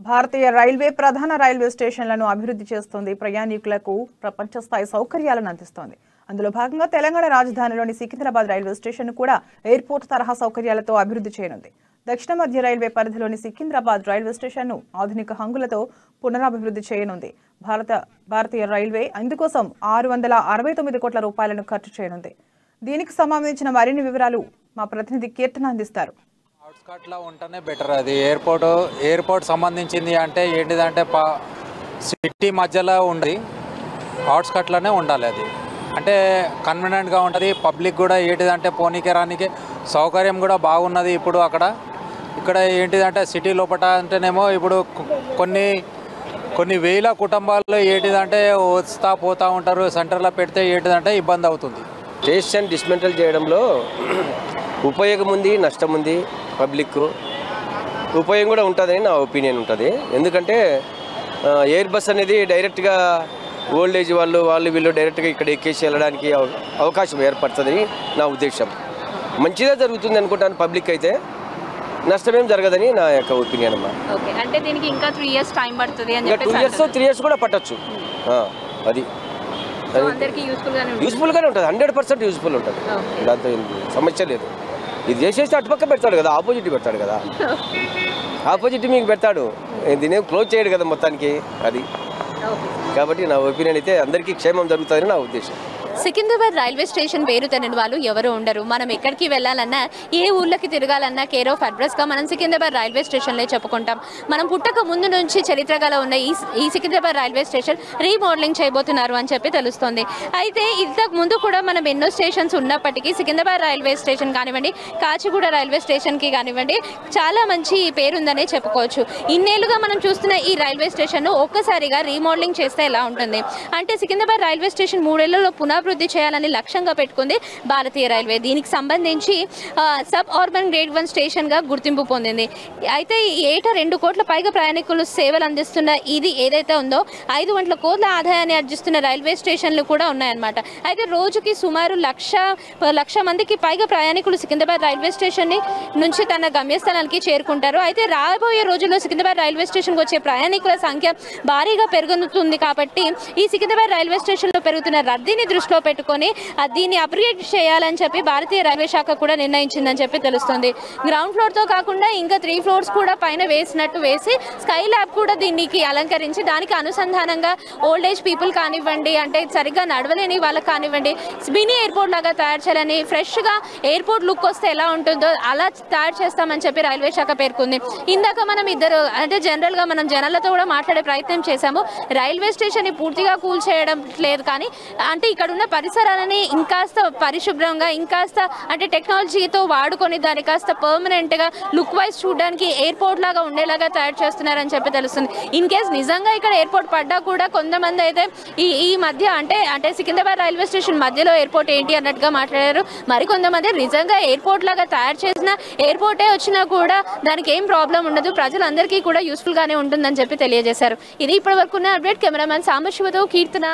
భారతీయ railway ప్రధాన railway స్టేషన్లను అభివృద్ధి చేస్తోంది. ప్రయాణికులకు ప్రపంచ స్థాయి సౌకర్యాలను అందిస్తోంది. అందులో భాగంగా తెలంగాణ రాజధానిలోని సికింద్రాబాద్ రైల్వే స్టేషన్ కూడా ఎయిర్పోర్ట్ తరహా సౌకర్యాలతో అభివృద్ధి చేయనుంది. దక్షిణ మధ్య రైల్వే పరిధిలోని సికింద్రాబాద్ రైల్వే స్టేషన్ను ఆధునిక హంగులతో పునరాభివృద్ధి చేయనుంది. భారతీయ రైల్వే ఇందుకోసం 669 కోట్ల రూపాయలను ఖర్చు చేయనుంది. దీనికి సంబంధించిన మరిన్ని వివరాలు మా ప్రతినిధి కీర్తన అందిస్తారు. అవుట్స్కట్లో ఉంటేనే బెటర్. అది ఎయిర్పోర్ట్ సంబంధించింది అంటే ఏంటిదంటే సిటీ మధ్యలో ఉండి అవుట్స్కట్లోనే ఉండాలి. అది అంటే కన్వీనియంట్గా ఉంటుంది. పబ్లిక్ కూడా ఏంటిదంటే పోనీకి రానికి సౌకర్యం కూడా బాగున్నది. ఇప్పుడు ఇక్కడ ఏంటిదంటే సిటీ లోపల అంటేనేమో ఇప్పుడు కొన్ని వేల కుటుంబాల్లో ఏంటిదంటే వస్తా పోతూ ఉంటారు. సెంటర్లో పెడితే ఏంటిదంటే ఇబ్బంది అవుతుంది. స్టేషన్ డిస్మెంటల్ చేయడంలో ఉపయోగం ఉంది, నష్టం ఉంది. పబ్లిక్ ఉపయోగం కూడా ఉంటుందని నా ఒపీనియన్ ఉంటుంది. ఎందుకంటే ఎయిర్ బస్ అనేది డైరెక్ట్గా ఓల్డ్ ఏజ్ వాళ్ళు వీళ్ళు డైరెక్ట్గా ఇక్కడ ఎక్కేసి వెళ్ళడానికి అవకాశం ఏర్పడుతుందని నా ఉద్దేశం. మంచిగా జరుగుతుంది అనుకుంటాను. పబ్లిక్ అయితే నష్టమేం జరగదని నా యొక్క ఒపీనియన్ అమ్మా. అంటే దీనికి ఇంకా 3 years టైం పడుతుంది అని చెప్పి 2 years 3 years కూడా పట్టచ్చు. అది యూస్ఫుల్గానే ఉంటుంది. 100% యూస్ఫుల్ ఉంటుంది. దాంతో సమస్య లేదు. ఇది చేసేసి అటుపక్క పెడతాడు కదా, ఆపోజిట్ పెడతాడు కదా, ఆపోజిట్ మీకు పెడతాడు. దీన్ని క్లోజ్ చేయడు కదా మొత్తానికి. అది కాబట్టి నా ఒపీనియన్ అయితే అందరికీ క్షేమం జరుగుతుందని నా ఉద్దేశం. సికింద్రాబాద్ రైల్వే స్టేషన్ పేరు తెలియని వాళ్ళు ఎవరు ఉండరు. మనం ఎక్కడికి వెళ్ళాలన్నా, ఏ ఊళ్ళకి తిరగాలన్నా కేర్ ఆఫ్ అడ్రస్గా మనం సికింద్రాబాద్ రైల్వే స్టేషన్లో చెప్పుకుంటాం. మనం పుట్టక ముందు నుంచి చరిత్ర గల ఉన్న ఈ సికింద్రాబాద్ రైల్వే స్టేషన్ రీమోడలింగ్ చేయబోతున్నారు అని చెప్పి తెలుస్తుంది. అయితే ఇంతకు ముందు కూడా మనం ఎన్నో స్టేషన్స్ ఉన్నప్పటికీ సికింద్రాబాద్ రైల్వే స్టేషన్ కానివ్వండి, కాచిగూడ రైల్వే స్టేషన్కి కానివ్వండి చాలా మంచి పేరుందనే చెప్పుకోవచ్చు. ఇన్నేళ్లుగా మనం చూస్తున్న ఈ రైల్వే స్టేషన్ను ఒక్కసారిగా రీమోడలింగ్ చేస్తే ఎలా ఉంటుంది అంటే, సికింద్రాబాద్ రైల్వే స్టేషన్ 3 ఏళ్లలో అభివృద్ధి చేయాలని లక్ష్యంగా పెట్టుకుంది భారతీయ రైల్వే. దీనికి సంబంధించి సబ్ అర్బన్ గ్రేడ్ 1 స్టేషన్గా గుర్తింపు పొందింది. అయితే ఏటా 2 కోట్ల పైగా ప్రయాణికులు సేవలు అందిస్తున్న ఇది ఏదైతే ఉందో 500 కోట్ల ఆదాయాన్ని ఆర్జిస్తున్న రైల్వే స్టేషన్లు కూడా ఉన్నాయన్నమాట. అయితే రోజుకి సుమారు లక్ష మందికి పైగా ప్రయాణికులు సికింద్రాబాద్ రైల్వే స్టేషన్ నుంచి తన గమ్యస్థానానికి చేరుకుంటారు. అయితే రాబోయే రోజుల్లో సికింద్రాబాద్ రైల్వే స్టేషన్కి వచ్చే ప్రయాణికుల సంఖ్య భారీగా పెరుగుతుంది. కాబట్టి ఈ సికింద్రాబాద్ రైల్వే స్టేషన్లో పెరుగుతున్న రద్దీని దృష్టిలో పెట్టుకొని దీన్ని అప్గ్రేడ్ చేయాలని చెప్పి భారతీయ రైల్వే శాఖ కూడా నిర్ణయించిందని చెప్పి తెలుస్తుంది. గ్రౌండ్ ఫ్లోర్తో కాకుండా ఇంకా 3 floors కూడా పైన వేసి స్కై ల్యాబ్ కూడా దీనికి అలంకరించి దానికి అనుసంధానంగా ఓల్డ్ ఏజ్ పీపుల్ కానివ్వండి, అంటే సరిగ్గా నడవలేని వాళ్ళకి కానివ్వండి, మినీ ఎయిర్పోర్ట్ లాగా తయారు చేయాలని, ఫ్రెష్గా ఎయిర్పోర్ట్ లుక్ వస్తే ఎలా ఉంటుందో అలా తయారు చేస్తామని చెప్పి రైల్వే శాఖ పేర్కొంది. ఇందాక మనం జనరల్గా మనం జనాలతో కూడా మాట్లాడే ప్రయత్నం చేశాము. రైల్వే స్టేషన్ని పూర్తిగా కూల్ చేయడం లేదు, కానీ అంటే ఇక్కడ ఉన్న పరిసరాలని ఇంకాస్త పరిశుభ్రంగా, ఇంకాస్త అంటే టెక్నాలజీతో వాడుకొని దాన్ని కాస్త పర్మనెంట్గా లుక్ వైజ్ చూడడానికి ఎయిర్పోర్ట్ లాగా ఉండేలాగా తయారు చేస్తున్నారని చెప్పి తెలుస్తుంది. ఇన్ కేస్ నిజంగా ఇక్కడ ఎయిర్పోర్ట్ పడ్డా కూడా కొంతమంది అయితే ఈ మధ్య అంటే సికింద్రాబాద్ రైల్వే స్టేషన్ మధ్యలో ఎయిర్పోర్ట్ ఏంటి అన్నట్టుగా మాట్లాడారు. మరికొంతమంది నిజంగా ఎయిర్పోర్ట్ లాగా తయారు చేసిన ఎయిర్పోర్టే వచ్చినా కూడా దానికి ఏం ప్రాబ్లం ఉండదు, ప్రజలందరికీ కూడా యూస్ఫుల్గానే ఉంటుందని చెప్పి తెలియజేశారు. ఇది ఇప్పటి వరకు ఉన్న అప్డేట్. కెమెరామెన్ సాంబశివతో కీర్తన.